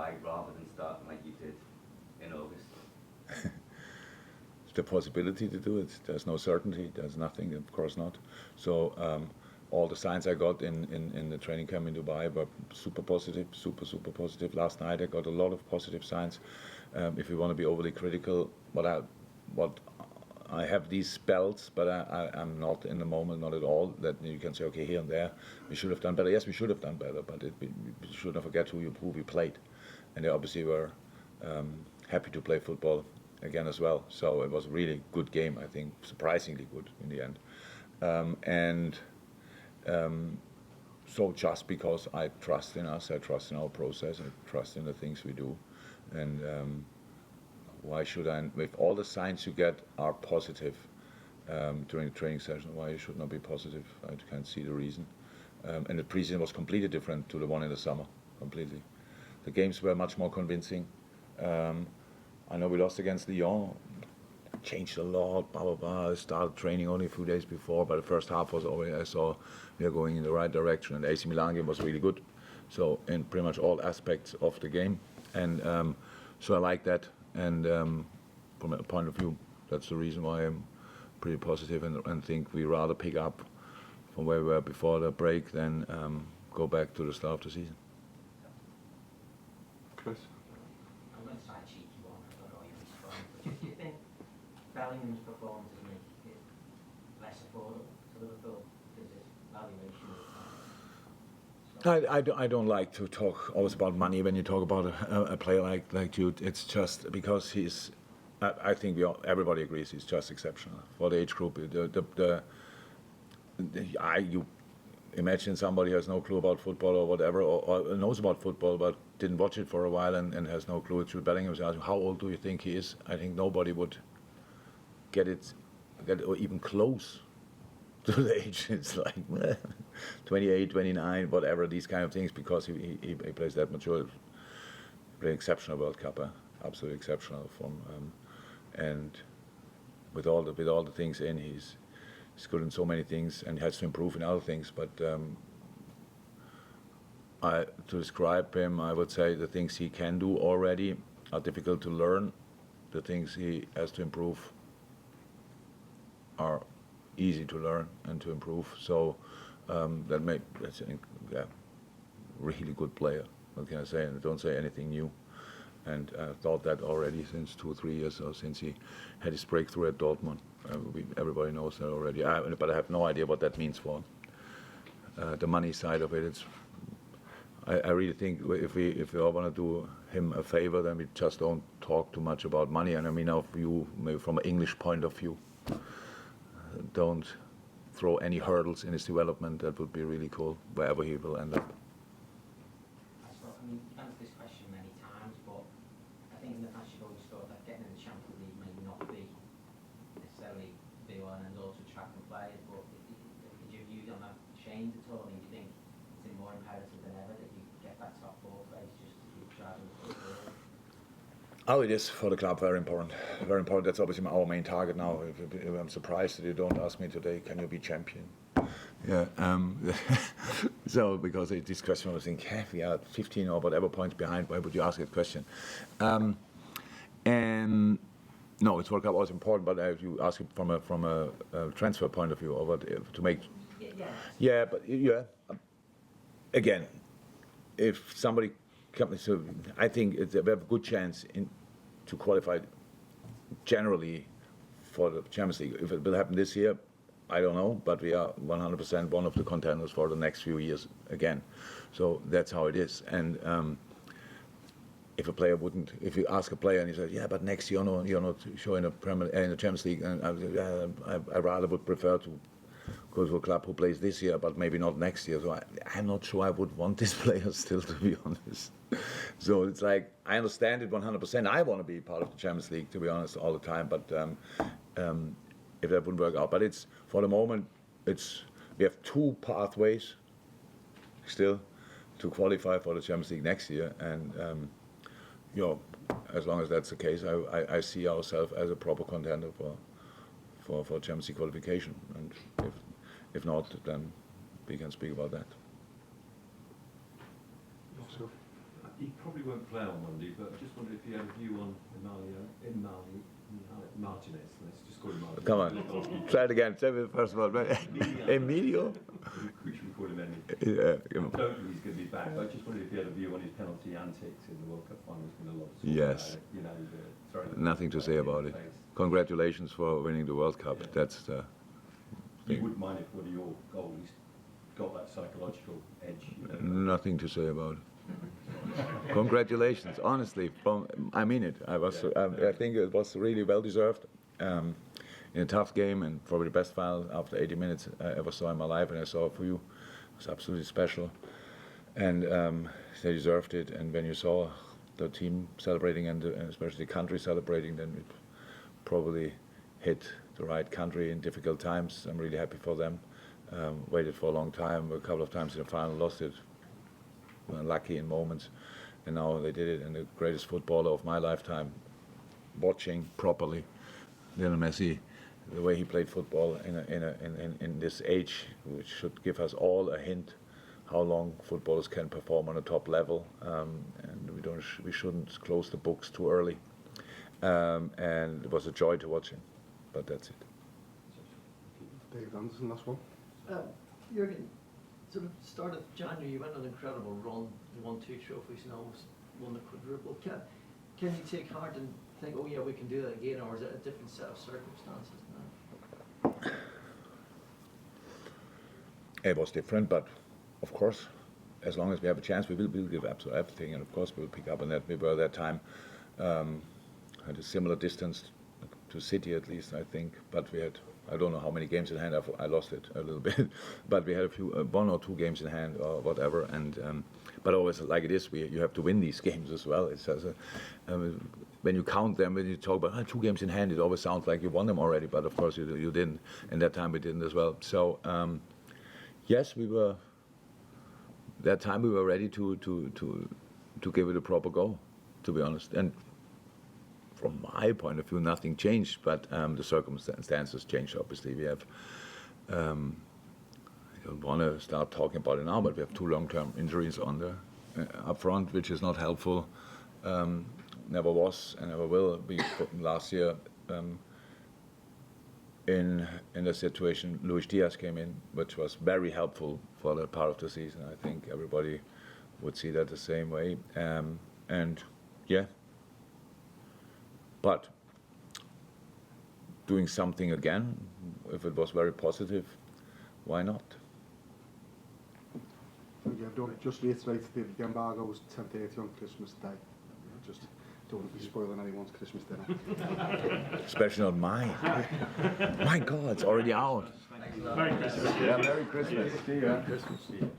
July rather than starting like you did in August? The possibility to do it. There's no certainty. There's nothing, of course not. So all the signs I got in the training camp in Dubai were super positive, super positive. Last night I got a lot of positive signs. If you want to be overly critical, what I have these spells, but I'm not in the moment, not at all. That you can say, okay, here and there, we should have done better. Yes, we should have done better, but we should not forget who we played, and they obviously were happy to play football again as well. So it was a really good game, I think, surprisingly good in the end. So just because I trust in us, I trust in our process, I trust in the things we do, and why should I, if all the signs you get are positive during the training session, why you should not be positive? I can't see the reason. And the preseason was completely different to the one in the summer, completely. The games were much more convincing. I know we lost against Lyon, changed a lot, blah, blah, blah. I started training only a few days before, but the first half was already, I saw we are going in the right direction, and the AC Milan game was really good. So in pretty much all aspects of the game. And so I like that. And from a point of view, that's the reason why I'm pretty positive and think we rather pick up from where we were before the break than go back to the start of the season. Chris? I'm going to try a cheeky one. I don't know where he's from. But do you think Bellingham's performance is making it less affordable to Liverpool because his valuation of I don't like to talk always about money when you talk about a player like Jude. It's just because he's. I think everybody agrees he's just exceptional for the age group. You imagine somebody who has no clue about football or whatever, or knows about football but didn't watch it for a while and has no clue. Jude Bellingham was asking, how old do you think he is? I think nobody would get or even close to the age. It's like 28, 29, whatever, these kind of things, because he plays that mature. Played exceptional World Cup, absolutely exceptional form, and with all the things in, he's good in so many things and has to improve in other things. But to describe him, I would say the things he can do already are difficult to learn. The things he has to improve are easy to learn and to improve. So that's a really good player. What can I say? And don't say anything new. And I thought that already since 2 or 3 years, or since he had his breakthrough at Dortmund. Everybody knows that already. But I have no idea what that means for the money side of it. I really think if we all want to do him a favor, then we just don't talk too much about money. And I mean, maybe from an English point of view, don't throw any hurdles in his development. That would be really cool, wherever he will end up. I mean, you've answered this question many times, but I think in the past you've always thought that getting in the Champions League may not be necessarily the one and also attracting players, but did your views on that change at all? I mean, do you think it's more imperative than ever that you get that top 4 place just to keep driving the football? Oh, it is for the club very important. Very important. That's obviously our main target now. I'm surprised that you don't ask me today, can you be champion? Yeah. So because this question, I was thinking, we are 15 or whatever points behind. Why would you ask that question? And no, it's World Cup was important, but if you ask it from a transfer point of view, or what to make. Yeah, but again, if somebody comes, so I think we have a good chance to qualify generally for the Champions League. If it will happen this year, I don't know, but we are 100% one of the contenders for the next few years again. So that's how it is. And if a player if you ask a player and he says, yeah, but next year you're not showing in the Champions League, and I rather would prefer to go to a club who plays this year, but maybe not next year. So I'm not sure I would want this player still, to be honest. So it's like, I understand it 100%. I want to be part of the Champions League, to be honest, all the time. But if that wouldn't work out, but it's for the moment, we have 2 pathways still to qualify for the Champions League next year, and as long as that's the case, I see ourselves as a proper contender for Champions League qualification, and if not, then we can speak about that. he probably won't play on Monday, but I just wondered if you had a view on Martinez. Let's just call him Martinez. Come on, try it again. Say it first of all. Emilio? We should call him Emilio. Yeah, I don't think he's going to be back, but I just wondered if you had a view on his penalty antics in the World Cup final. There's been a lot of talk yes. about it, you know, Nothing to say about it. Congratulations for winning the World Cup. Yeah. That's the thing. You wouldn't mind if one of your goalies got that psychological edge? You know? Nothing to say about it. Congratulations, honestly. I mean it. I think it was really well deserved. In a tough game, and probably the best final after 80 minutes I ever saw in my life, and I saw it for you. It was absolutely special, and they deserved it. And when you saw the team celebrating and especially the country celebrating, then it probably hit the right country in difficult times. I'm really happy for them. Waited for a long time, a couple of times in the final, lost it. Unlucky in moments, and now they did it. And the greatest footballer of my lifetime, watching properly, Lionel Messi, the way he played football in this age, which should give us all a hint how long footballers can perform on a top level, and we shouldn't close the books too early. And it was a joy to watch him, but that's it. David Anderson, last one. Jurgen, sort of start of January, you went on an incredible run. You won 2 trophies and almost won the quadruple. Can you take heart and think, oh yeah, we can do that again, or is it a different set of circumstances now? It was different, but of course, as long as we have a chance, we will give absolutely everything, and of course we'll pick up on that. We were at that time at a similar distance to City, at least I think, but we had, I don't know how many games in hand. I lost it a little bit, but we had a few, 1 or 2 games in hand or whatever. And but always like it is, you have to win these games as well. It's as when you count them, when you talk about 2 games in hand, it always sounds like you won them already. But of course you didn't, and that time we didn't as well. So yes, we were. That time we were ready to give it a proper go, to be honest. And from my point of view, nothing changed, but the circumstances changed. Obviously, we have. I don't want to start talking about it now, but we have 2 long-term injuries on the up front, which is not helpful. Never was and never will be. Last year, in the situation, Luis Diaz came in, which was very helpful for that part of the season. I think everybody would see that the same way. And yeah. But doing something again, if it was very positive, why not? Yeah, don't just reiterate the embargo was 10:30 on Christmas Day. Just don't want to be spoiling anyone's Christmas dinner. Especially not mine. My God, it's already out. Thanks Merry Christmas. Yeah, Merry Christmas. See you.